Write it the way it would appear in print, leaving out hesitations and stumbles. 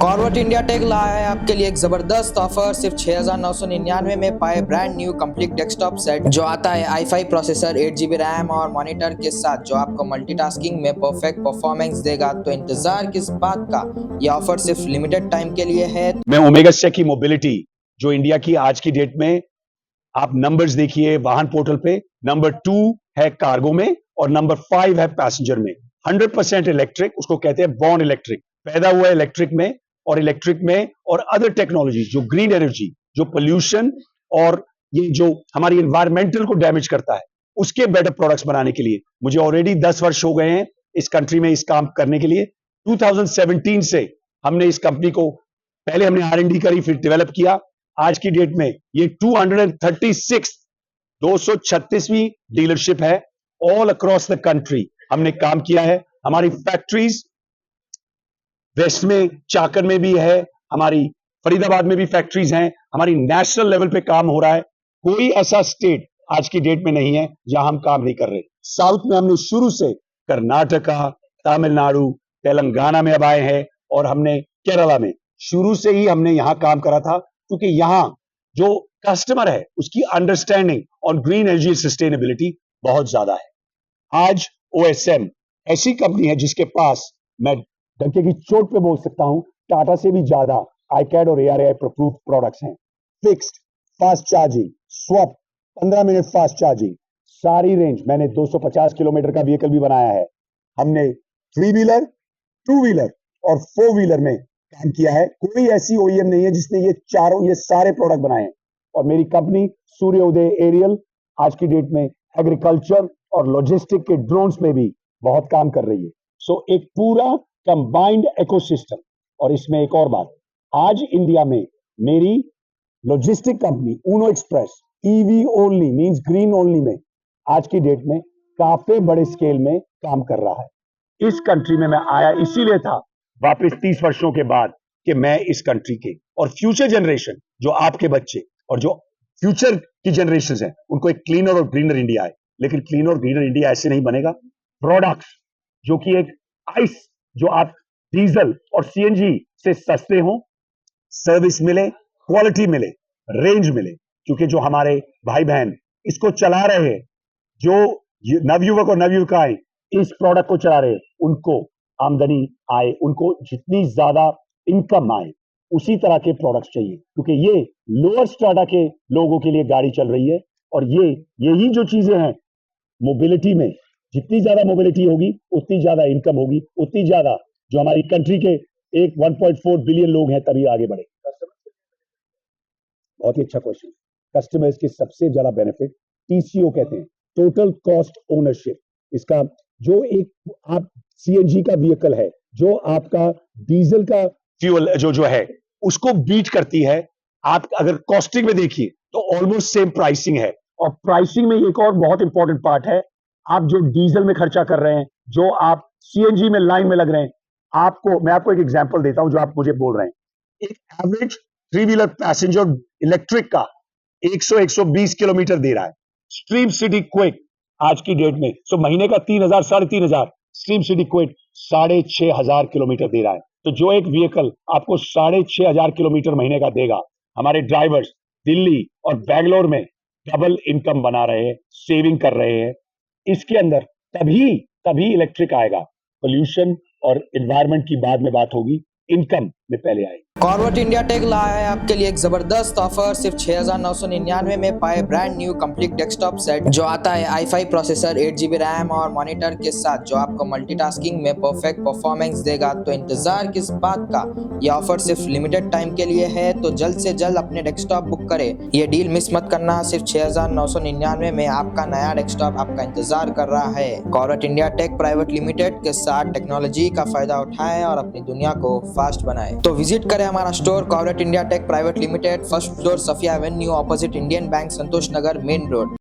Corvette India take लाया है आपके लिए एक जबरदस्त ऑफर। सिर्फ 6,999 में पाए brand new complete desktop set जो आता है i5 प्रोसेसर, 8GB रैम और मॉनिटर के साथ, जो आपको मल्टीटास्किंग में परफेक्ट परफॉर्मेंस देगा। तो इंतजार किस बात का, ये ऑफर सिर्फ लिमिटेड टाइम के लिए है। मैं ओमेगा सेक की मोबिलिटी जो इंडिया की आज की डेट में, आप नंबर्स देखिए वाहन पोर्टल पे, नंबर 2 है कार्गो में और नंबर 5 है पैसेंजर में। 100% इलेक्ट्रिक, उसको कहते हैं बॉर्न इलेक्ट्रिक, पैदा हुआ है इलेक्ट्रिक में और अदर टेक्नोलॉजी जो ग्रीन एनर्जी, जो पोल्यूशन और ये जो हमारी एनवायरमेंटल को डैमेज करता है, उसके बेटर प्रोडक्ट्स बनाने के लिए मुझे ऑलरेडी 10 वर्ष हो गए हैं इस कंट्री में इस काम करने के लिए। 2017 से हमने इस कंपनी को, पहले हमने R&D करी, फिर डेवलप किया। आज की डेट में ये 236वीं डीलरशिप है। ऑल अक्रॉस द कंट्री हमने काम किया है। हमारी फैक्ट्रीज वेस्ट में, चाकर में भी है, हमारी फरीदाबाद में भी फैक्ट्रीज हैं, हमारी नेशनल लेवल पे काम हो रहा है। कोई ऐसा स्टेट आज की डेट में नहीं है जहां हम काम नहीं कर रहे। साउथ में हमने शुरू से कर्नाटका, तमिलनाडु, तेलंगाना में अब आए हैं और हमने केरला में शुरू से ही हमने यहां काम करा था, क्योंकि यहां जो कस्टमर है उसकी understanding on green energy sustainability बहुत ज्यादा है। आज OSM ऐसी कंपनी है जिसके पास, मैं डंके की चोट पे बोल सकता हूं, टाटा से भी ज्यादा iCAD और ARAI अप्रूव्ड प्रोडक्ट्स हैं। Fixed, fast charging, swap, 15 minute fast charging, सारी रेंज। मैंने 250 किलोमीटर का व्हीकल भी बनाया है। हमने 3 व्हीलर, 2 व्हीलर और 4 व्हीलर में काम किया है। कोई ऐसी OEM नहीं है जिसने ये सारे प्रोडक्ट बनाए हैं। और मेरी कंपनी सूर्योदय एरियल आज की डेट में एग्रीकल्चर और लॉजिस्टिक के ड्रोन्स में भी बहुत काम कर रही है। सो एक पूरा कंबाइंड इकोसिस्टम। और इसमें एक और बात, आज इंडिया में मेरी logistic company Uno express EV only means green only में आज की डेट में काफी बड़े स्केल में काम कर रहा है। इस कंट्री में मैं आया इसीलिए था वापस 30 वर्षों के बाद, कि मैं इस कंट्री के और फ्यूचर जनरेशन, जो आपके बच्चे और जो फ्यूचर की जनरेशन है, उनको एक क्लीनर और ग्रीनर इंडिया है। लेकिन क्लीनर और ग्रीनर इंडिया ऐसे नहीं बनेगा। प्रोडक्ट्स जो कि एक आइस, जो आप डीजल और CNG से सस्ते हो, सर्विस मिले, क्वालिटी मिले, रेंज मिले। क्योंकि जो हमारे भाई बहन इसको चला रहे हैं, जो नवयुवक और नवयुवकाएं इस प्रोडक्ट को चला रहे हैं, उनको आमदनी आए, उनको जितनी ज्यादा इनकम आए, उसी तरह के प्रोडक्ट्स चाहिए। क्योंकि ये लोअर स्ट्राटा के लोगों के लिए गाड़ी चल रही है। और यही जो चीजें हैं मोबिलिटी में, जितनी ज्यादा मोबिलिटी होगी उतनी ज्यादा इनकम होगी, उतनी ज्यादा जो हमारी कंट्री के 1.4 बिलियन लोग हैं तभी आगे बढ़े। बहुत ही अच्छा क्वेश्चन। कस्टमर्स के सबसे ज्यादा बेनिफिट TCO कहते हैं, टोटल कॉस्ट ओनरशिप। इसका जो एक आप CNG का व्हीकल है, जो आपका डीजल का फ्यूल जो है, उसको बीट करती है। आप अगर कॉस्टिंग में देखिए तो ऑलमोस्ट सेम प्राइसिंग है। और प्राइसिंग में एक और बहुत इंपॉर्टेंट पार्ट है, आप जो डीजल में खर्चा कर रहे हैं, जो आप CNG में लाइन में लग रहे हैं, मैं आपको एक एग्जांपल देता हूं जो आप मुझे बोल रहे हैं। एक एवरेज 3 व्हीलर पैसेंजर इलेक्ट्रिक का 100-120 किलोमीटर दे रहा है। स्ट्रीम सिटी क्विक आज की डेट में महीने का 3,000 3,500, स्ट्रीम सिटी क्विक 6,500 किलोमीटर दे रहा है। तो जो एक व्हीकल आपको 6,500 किलोमीटर महीने का देगा, हमारे ड्राइवर्स दिल्ली और बैंगलोर में डबल इनकम बना रहे हैं, सेविंग कर रहे हैं। इसके अंदर तभी इलेक्ट्रिक आएगा। पोल्यूशन और एनवायरनमेंट की बाद में बात होगी, इनकम में पहले आएगी। कॉर्वेट इंडिया टेक लाया है आपके लिए एक जबरदस्त ऑफर। सिर्फ 6,999 में पाए brand new complete desktop set जो आता है i5 प्रोसेसर, 8GB रैम और मॉनिटर के साथ, जो आपको मल्टीटास्किंग में परफेक्ट परफॉर्मेंस देगा। तो इंतजार किस बात का, ये ऑफर सिर्फ लिमिटेड टाइम के लिए है। तो जल्द से जल्द अपने डेस्कटॉप बुक करें, ये डील मिस मत करना। सिर्फ 6,999 में आपका नया डेस्कटॉप आपका इंतजार कर रहा है। Corvette India Tech private Limited के साथ टेक्नोलॉजी का फायदा उठाएं और अपनी दुनिया को फास्ट बनाएं। तो विजिट करें हमारा store Corvette India Tech private limited, first floor, Safiya avenue, opposite Indian bank, Santosh Nagar, main road.